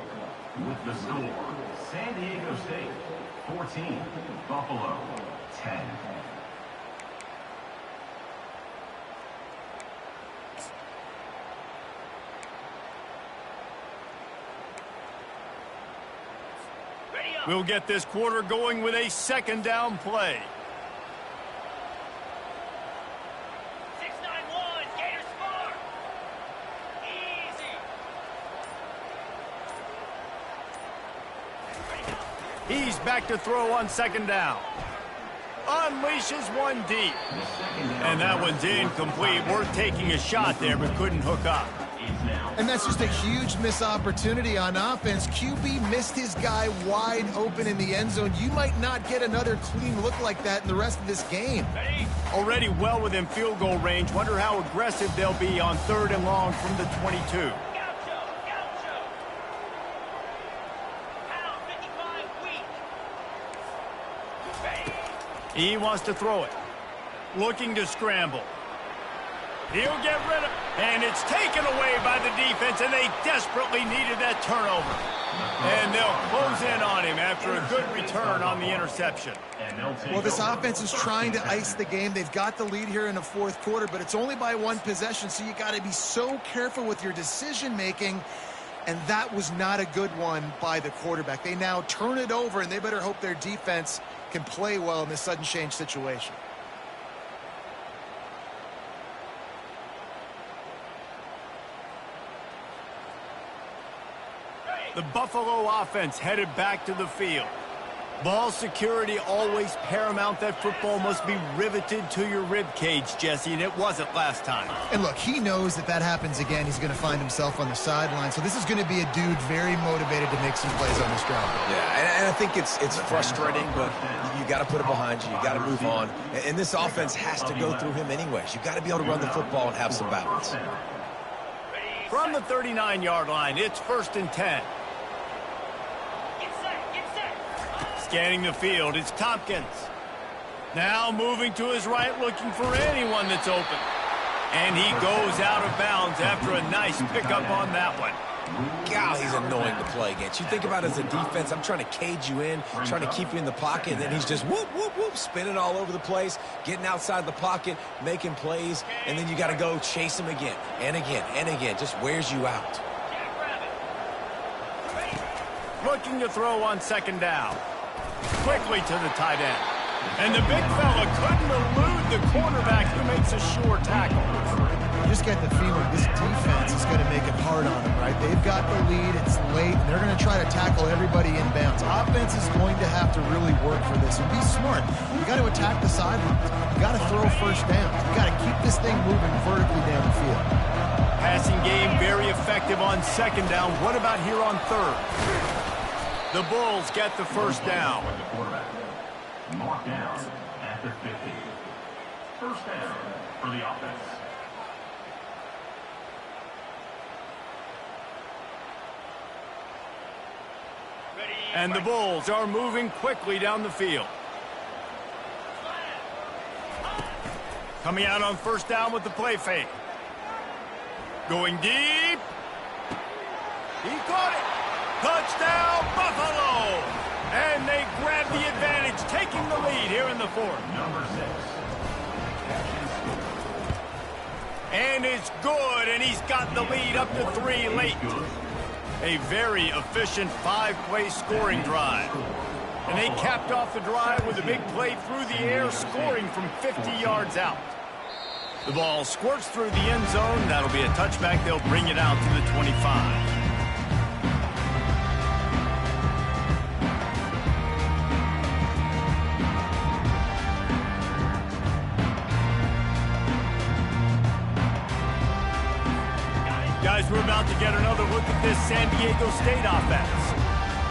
Speaker 4: With the score, San Diego State 14, Buffalo 10.
Speaker 1: We'll get this quarter going with a 2nd down play. He's back to throw on 2nd down. Unleashes one deep. And that one's incomplete. Worth taking a shot there, but couldn't hook up.
Speaker 3: And that's just a huge missed opportunity on offense. QB missed his guy wide open in the end zone. You might not get another clean look like that in the rest of this game.
Speaker 1: Already well within field goal range. Wonder how aggressive they'll be on 3rd and long from the 22. He wants to throw it. Looking to scramble. He'll get rid of it. And it's taken away by the defense, and they desperately needed that turnover. And they'll close in on him after a good return on the interception.
Speaker 3: Well, this offense is trying to ice the game. They've got the lead here in the 4th quarter, but it's only by 1 possession, so you got to be so careful with your decision-making. And that was not a good one by the quarterback. They now turn it over, and they better hope their defense can play well in this sudden change situation.
Speaker 1: The Buffalo offense headed back to the field. Ball security always paramount. That football must be riveted to your rib cage, Jesse, and it wasn't last time.
Speaker 3: And look, he knows that that happens again. He's going to find himself on the sideline. So this is going to be a dude very motivated to make some plays on this drive.
Speaker 2: Yeah, and I think it's frustrating, but you got to put it behind you. You got to move on. And this offense has to go through him anyways. You got to be able to run the football and have some balance.
Speaker 1: From the 39-yard line, it's 1st and 10. Scanning the field, it's Tompkins. Now moving to his right, looking for anyone that's open. And he goes out of bounds after a nice pickup on that one.
Speaker 2: God, he's annoying to play against. You think about it as a defense, I'm trying to cage you in, trying to keep you in the pocket, and then he's just whoop, whoop, whoop, spinning all over the place, getting outside the pocket, making plays, and then you got to go chase him again and again and again. Just wears you out.
Speaker 1: Looking to throw on 2nd down. Quickly to the tight end. And the big fella couldn't elude the quarterback who makes a sure tackle.
Speaker 3: You just get the feeling this defense is going to make it hard on him, right? They've got the lead, it's late, and they're going to try to tackle everybody inbounds. Offense is going to have to really work for this and be smart. You got to attack the sidelines. You got to throw 1st downs. You got to keep this thing moving vertically down the field.
Speaker 1: Passing game very effective on 2nd down. What about here on 3rd? The Bulls get the 1st down.
Speaker 4: Mark down at the 50. 1st down for the offense.
Speaker 1: And the Bulls are moving quickly down the field. Coming out on 1st down with the play fake. Going deep. He caught it. Touchdown, Buffalo! And they grab the advantage, taking the lead here in the 4th.
Speaker 4: Number 6.
Speaker 1: And it's good, and he's got the lead up to 3 late. A very efficient 5-play scoring drive. And they capped off the drive with a big play through the air, scoring from 50 yards out. The ball squirts through the end zone. That'll be a touchback. They'll bring it out to the 25. Guys, we're about to get another look at this San Diego State offense.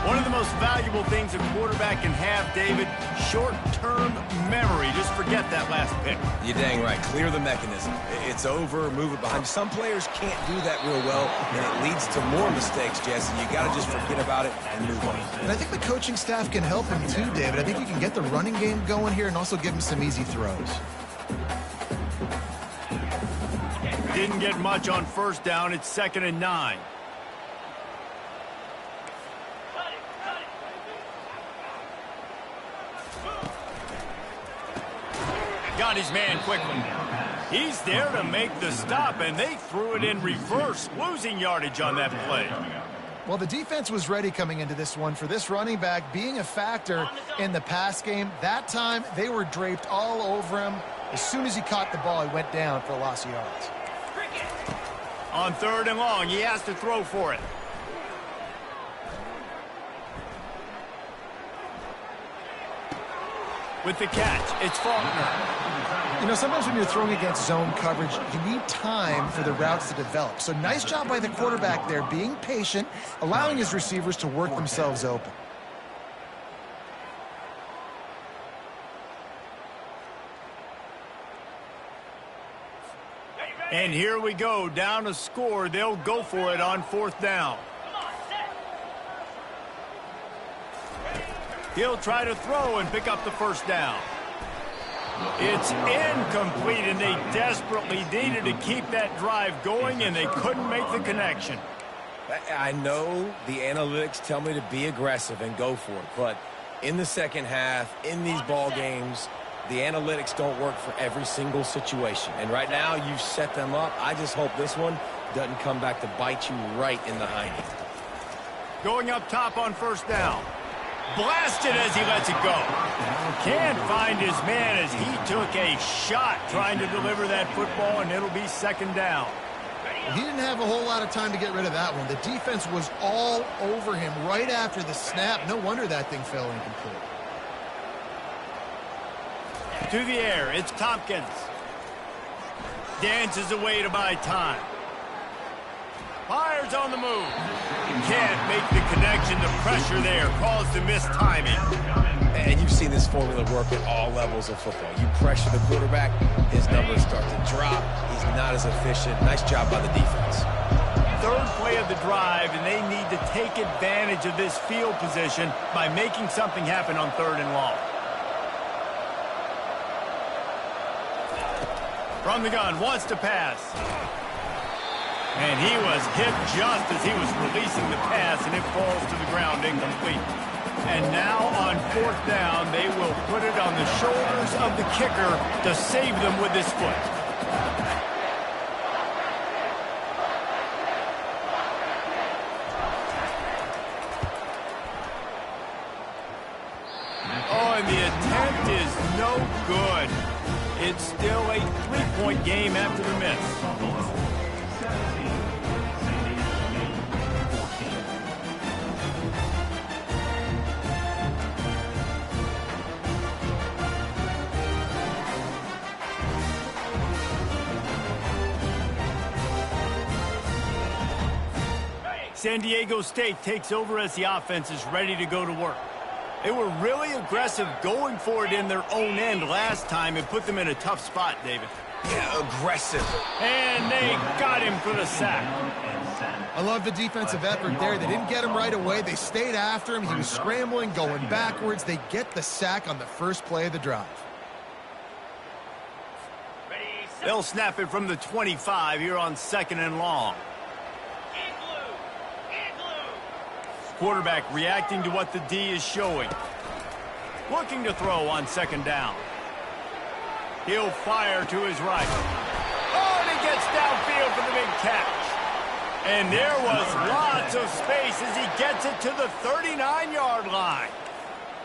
Speaker 1: One of the most valuable things a quarterback can have, David, short-term memory. Just forget that last pick.
Speaker 2: You're dang right. Clear the mechanism. It's over, move it behind. Some players can't do that real well, and it leads to more mistakes, Jesse. You got to just forget about it and move on.
Speaker 3: And I think the coaching staff can help him too, David. I think you can get the running game going here and also give him some easy throws.
Speaker 1: Didn't get much on 1st down. It's 2nd and 9. Got his man quickly. He's there to make the stop, and they threw it in reverse, losing yardage on that play.
Speaker 3: Well, the defense was ready coming into this one for this running back being a factor in the pass game. That time, they were draped all over him. As soon as he caught the ball, he went down for a loss of yards.
Speaker 1: On 3rd and long, he has to throw for it. With the catch, it's Faulkner.
Speaker 3: You know, sometimes when you're throwing against zone coverage, you need time for the routes to develop. So nice job by the quarterback there, being patient, allowing his receivers to work themselves open.
Speaker 1: And here we go, down a score. They'll go for it on 4th down. He'll try to throw and pick up the 1st down. It's incomplete, and they desperately needed to keep that drive going, and they couldn't make the connection.
Speaker 2: I know the analytics tell me to be aggressive and go for it, but in the 2nd half, in these ball games, the analytics don't work for every single situation. And right now, you've set them up. I just hope this one doesn't come back to bite you right in the hiney.
Speaker 1: Going up top on 1st down. Blasted as he lets it go. Can't find his man as he took a shot trying to deliver that football, and it'll be 2nd down.
Speaker 3: He didn't have a whole lot of time to get rid of that one. The defense was all over him right after the snap. No wonder that thing fell incomplete.
Speaker 1: To the air, it's Tompkins. Dances away to buy time. Fires on the move. Can't make the connection. The pressure there caused the missed timing.
Speaker 2: And you've seen this formula work at all levels of football. You pressure the quarterback, his numbers start to drop. He's not as efficient. Nice job by the defense.
Speaker 1: Third play of the drive, and they need to take advantage of this field position by making something happen on 3rd and long. From the gun, wants to pass. And he was hit just as he was releasing the pass, and it falls to the ground incomplete. And now on 4th down, they will put it on the shoulders of the kicker to save them with his foot. Oh, and the attempt is no good. It's still a 3-point game after the miss.
Speaker 4: Buffalo, 17. San Diego State, 14.
Speaker 1: San Diego State takes over as the offense is ready to go to work. They were really aggressive going for it in their own end last time and put them in a tough spot, David.
Speaker 2: Yeah, aggressive.
Speaker 1: And they got him for the sack.
Speaker 3: I love the defensive effort there. They didn't get him right away. They stayed after him. He was scrambling, going backwards. They get the sack on the first play of the drive.
Speaker 1: They'll snap it from the 25 here on 2nd and long. Quarterback reacting to what the D is showing. Looking to throw on 2nd down. He'll fire to his right. Oh, and he gets downfield for the big catch. And there was lots of space as he gets it to the 39-yard line.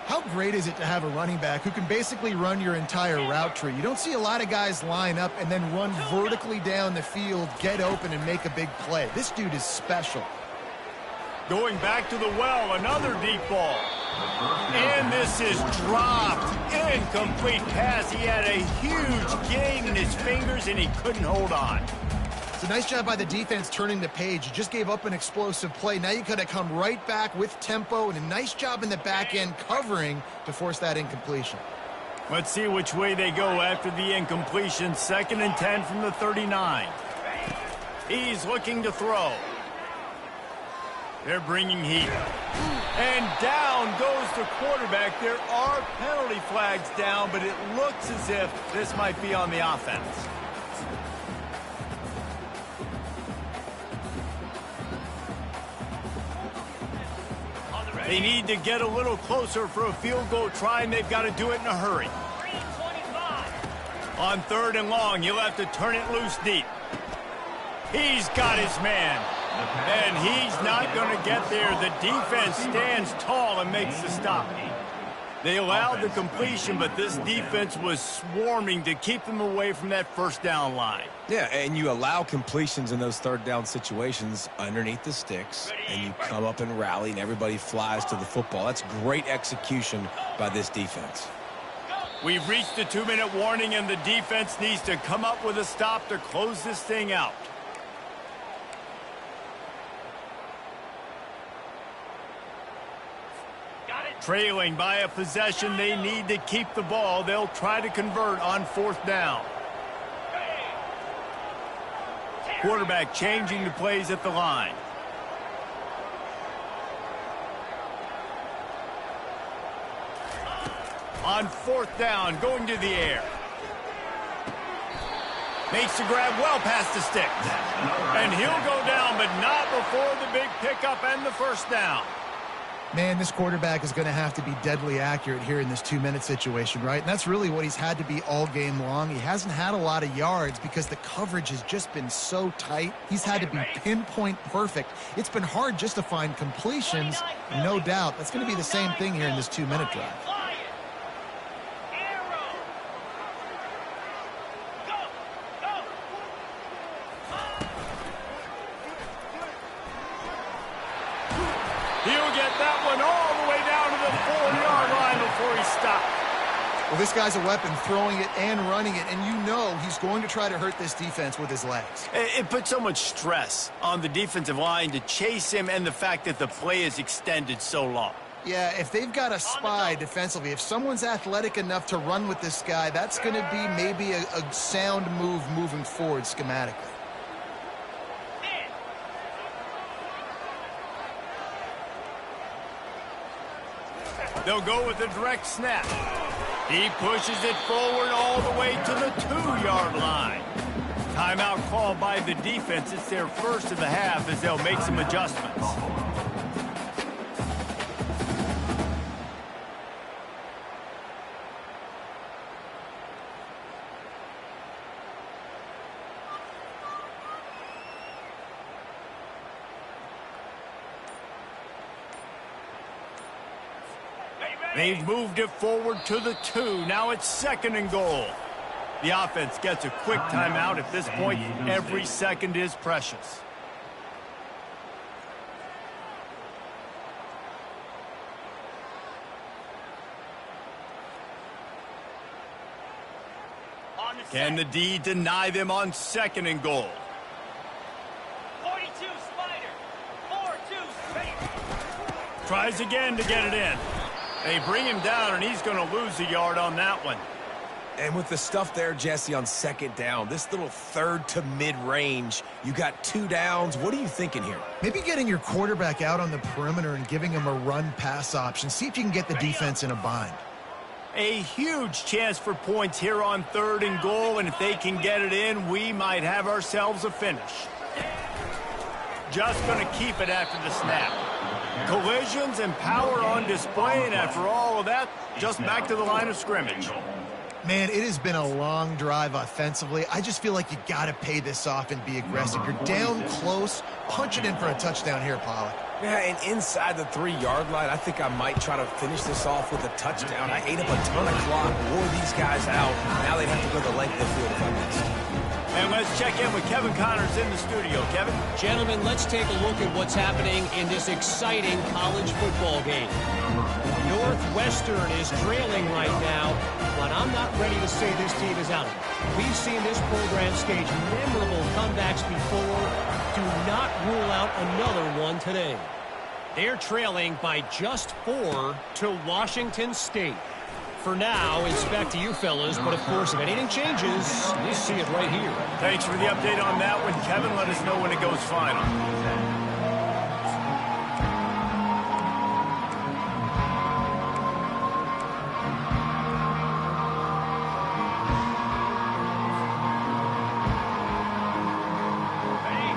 Speaker 3: How great is it to have a running back who can basically run your entire route tree? You don't see a lot of guys line up and then run vertically down the field, get open, and make a big play. This dude is special.
Speaker 1: Going back to the well, another deep ball. And this is dropped. Incomplete pass. He had a huge gain in his fingers, and he couldn't hold on.
Speaker 3: It's a nice job by the defense turning the page. You just gave up an explosive play. Now you got to come right back with tempo, and a nice job in the back end covering to force that incompletion.
Speaker 1: Let's see which way they go after the incompletion. 2nd and 10 from the 39. He's looking to throw. They're bringing heat. And down goes the quarterback. There are penalty flags down, but it looks as if this might be on the offense. They need to get a little closer for a field goal try, and they've got to do it in a hurry. On 3rd and long, he'll have to turn it loose deep. He's got his man. And he's not going to get there. The defense stands tall and makes the stop. They allowed the completion, but this defense was swarming to keep them away from that 1st down line.
Speaker 2: Yeah, and you allow completions in those 3rd down situations underneath the sticks, and you come up and rally, and everybody flies to the football. That's great execution by this defense.
Speaker 1: We've reached the 2-minute warning, and the defense needs to come up with a stop to close this thing out. Trailing by a possession, they need to keep the ball. They'll try to convert on 4th down. Quarterback changing the plays at the line. On 4th down, going to the air. Makes the grab well past the sticks. And he'll go down, but not before the big pickup and the 1st down.
Speaker 3: Man, this quarterback is going to have to be deadly accurate here in this 2-minute situation, right? And that's really what he's had to be all game long. He hasn't had a lot of yards because the coverage has just been so tight. He's had to be pinpoint perfect. It's been hard just to find completions, no doubt. That's going to be the same thing here in this 2-minute drive. Well, this guy's a weapon, throwing it and running it, and you know he's going to try to hurt this defense with his legs.
Speaker 1: It puts so much stress on the defensive line to chase him and the fact that the play is extended so long.
Speaker 3: Yeah, if they've got a spy defensively, if someone's athletic enough to run with this guy, that's going to be maybe a sound move moving forward schematically.
Speaker 1: They'll go with a direct snap. He pushes it forward all the way to the 2-yard line. Timeout called by the defense. It's their first of the half as they'll make some adjustments. They've moved it forward to the 2. Now it's 2nd and goal. The offense gets a quick timeout. At this point, every second is precious. Can the D deny them on 2nd and goal?
Speaker 5: 42 Spider. 4-2 Spider.
Speaker 1: Tries again to get it in. They bring him down, and he's going to lose a yard on that one.
Speaker 2: And with the stuff there, Jesse, on 2nd down, this little 3rd to mid-range, you got 2 downs. What are you thinking here?
Speaker 3: Maybe getting your quarterback out on the perimeter and giving him a run-pass option. See if you can get the defense in a bind.
Speaker 1: A huge chance for points here on 3rd and goal, and if they can get it in, we might have ourselves a finish. Just going to keep it after the snap. Collisions and power on display, and after all of that, just back to the line of scrimmage.
Speaker 3: Man, it has been a long drive offensively. I just feel like you got to pay this off and be aggressive. You're down close. Punch it in for a touchdown here, Pollack.
Speaker 2: Yeah, and inside the 3-yard line, I think I might try to finish this off with a touchdown. I ate up a ton of clock, wore these guys out. Now they'd have to go the length of the field if I missed.
Speaker 1: And let's check in with Kevin Connors in the studio. Kevin?
Speaker 6: Gentlemen, let's take a look at what's happening in this exciting college football game. Northwestern is trailing right now, but I'm not ready to say this team is out of it. We've seen this program stage memorable comebacks before. Do not rule out another one today. They're trailing by just 4 to Washington State. For now, it's back to you fellas, but of course, if anything changes, you see it right here.
Speaker 1: Thanks for the update on that one, Kevin. Let us know when it goes final.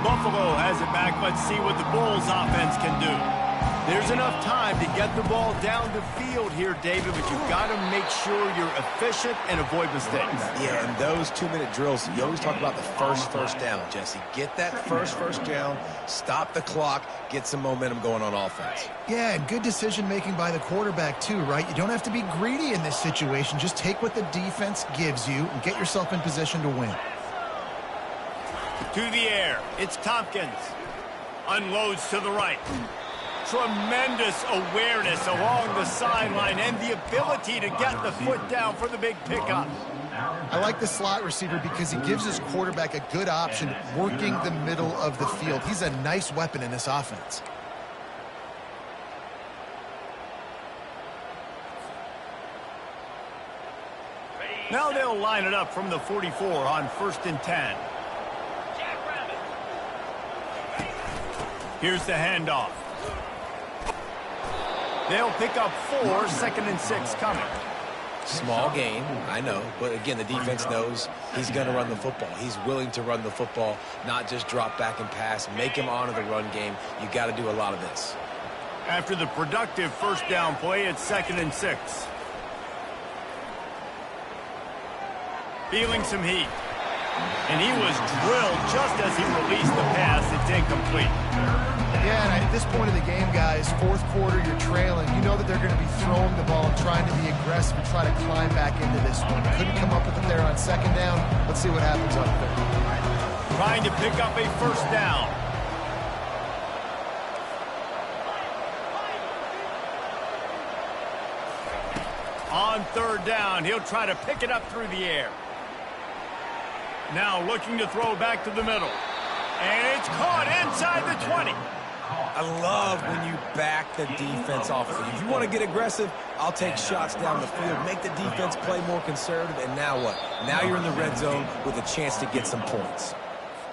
Speaker 1: Buffalo has it back. Let's see what the Bulls offense can do. There's enough time to get the ball down the field here, David, but you've got to make sure you're efficient and avoid mistakes.
Speaker 2: Yeah, and those 2-minute drills, you always talk about the first down, Jesse. Get that first down, stop the clock, get some momentum going on offense.
Speaker 3: Yeah, and good decision-making by the quarterback, too, right? You don't have to be greedy in this situation. Just take what the defense gives you and get yourself in position to win.
Speaker 1: To the air, it's Tompkins. Unloads to the right. Tremendous awareness along the sideline and the ability to get the foot down for the big pickup.
Speaker 3: I like the slot receiver because he gives his quarterback a good option working the middle of the field. He's a nice weapon in this offense.
Speaker 1: Now they'll line it up from the 44 on 1st and 10. Here's the handoff. They'll pick up 4, 2nd and 6 coming.
Speaker 2: Small gain, I know, but again, the defense knows he's going to run the football. He's willing to run the football, not just drop back and pass, make him honor the run game. You got to do a lot of this.
Speaker 1: After the productive 1st down play, it's 2nd and 6. Feeling some heat. And he was drilled just as he released the pass. It's incomplete.
Speaker 3: Yeah, and at this point of the game, guys, 4th quarter, you're trailing. You know that they're going to be throwing the ball and trying to be aggressive and try to climb back into this one. Couldn't come up with it there on 2nd down. Let's see what happens on 3rd.
Speaker 1: Trying to pick up a 1st down. On third down, he'll try to pick it up through the air. Now looking to throw back to the middle. And it's caught inside the 20.
Speaker 2: I love when you back the defense off of you. If you want to get aggressive, I'll take shots down the field, make the defense play more conservative, and now what? Now you're in the red zone with a chance to get some points.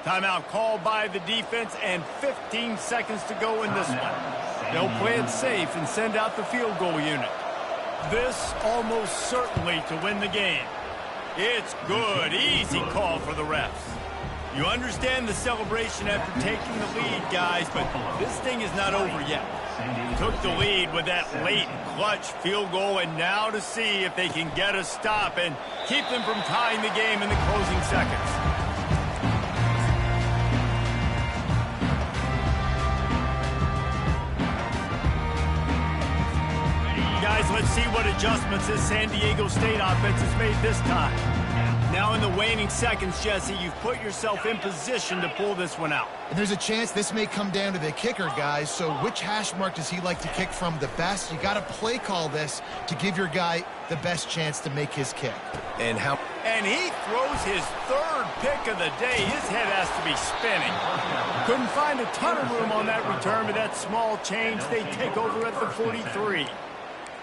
Speaker 1: Timeout called by the defense and 15 seconds to go in this one. They'll play it safe and send out the field goal unit. This almost certainly to win the game. It's good, easy call for the refs. You understand the celebration after taking the lead, guys, but this thing is not over yet. Took the lead with that late clutch field goal, and now to see if they can get a stop and keep them from tying the game in the closing seconds. Guys, let's see what adjustments this San Diego State offense has made this time. Now in the waning seconds, Jesse, you've put yourself in position to pull this one out.
Speaker 3: And there's a chance this may come down to the kicker, guys. So which hash mark does he like to kick from the best? You got to play call this to give your guy the best chance to make his kick.
Speaker 2: And
Speaker 1: he throws his third pick of the day. His head has to be spinning. Couldn't find a ton of room on that return, but that small change, they take over at the 43.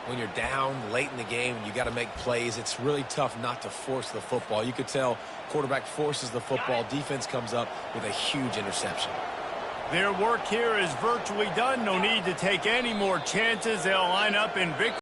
Speaker 2: when you're down late in the game and you got to make plays, it's really tough not to force the football. You could tell quarterback forces the football. Defense comes up with a huge interception.
Speaker 1: Their work here is virtually done. No need to take any more chances. They'll line up in victory.